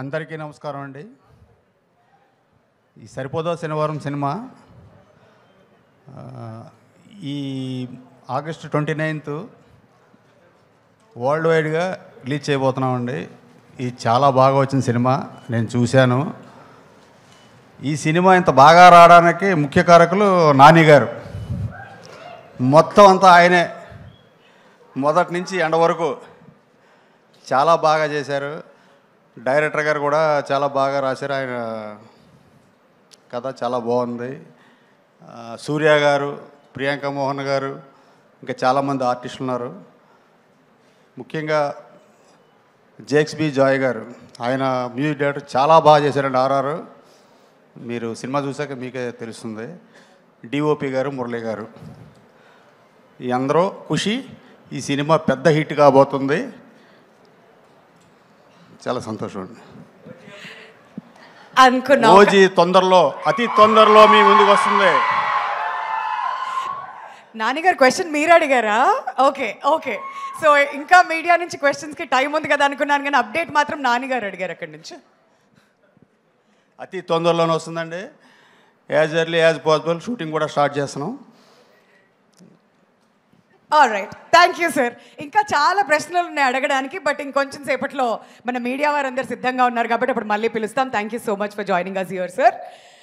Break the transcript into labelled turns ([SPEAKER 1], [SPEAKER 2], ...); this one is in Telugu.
[SPEAKER 1] అందరికీ నమస్కారం అండి. ఈ సరిపోదో శనివారం సినిమా ఈ ఆగస్టు 29th వరల్డ్ వైడ్గా రిలీజ్ చేయబోతున్నామండి. ఇది చాలా బాగా వచ్చిన సినిమా, నేను చూశాను. ఈ సినిమా ఇంత బాగా రావడానికి ముఖ్య కారకులు నాని గారు. మొత్తం అంతా ఆయనే, మొదటి నుంచి ఎండ వరకు చాలా బాగా చేశారు. డైరెక్టర్ గారు కూడా చాలా బాగా రాశారు. ఆయన కథ చాలా బాగుంది. సూర్య గారు, ప్రియాంక మోహన్ గారు, ఇంకా చాలామంది ఆర్టిస్టులు ఉన్నారు. ముఖ్యంగా జేక్స్బీ జాయ్ గారు, ఆయన మ్యూజిక్ డైరెక్టర్ చాలా బాగా చేశారండి. ఆర్ఆర్ మీరు సినిమా చూసాక మీకే తెలుస్తుంది. డిఓపి గారు, మురళి గారు, ఈ అందరూ ఖుషి. ఈ సినిమా పెద్ద హిట్ కాబోతుంది. చాలా సంతోషం అండి. ఓజీ తొందరలో, అతి తొందరలో మీ ముందుకు వస్తుంది.
[SPEAKER 2] నాన్నగారు క్వశ్చన్ మీరు అడిగారా? Okay okay. సో ఇంకా మీడియా నుంచి క్వశ్చన్స్కి టైం ఉంది కదా అనుకున్నాను, కానీ అప్డేట్ మాత్రం నాన్నగారు అడిగారు అక్కడి నుంచి.
[SPEAKER 1] అతి తొందరలోనే వస్తుందండి. As early as possible shooting కూడా స్టార్ట్ చేస్తున్నాం.
[SPEAKER 2] Alright, thank you sir. ఇంకా చాలా ప్రశ్నలు ఉన్నాయి అడగడానికి, బట్ ఇంకొంచెం సేపట్లో మన మీడియా వారందరూ సిద్ధంగా ఉన్నారు కాబట్టి అప్పుడు మళ్ళీ పిలుస్తాం. Thank you so much for joining us here sir.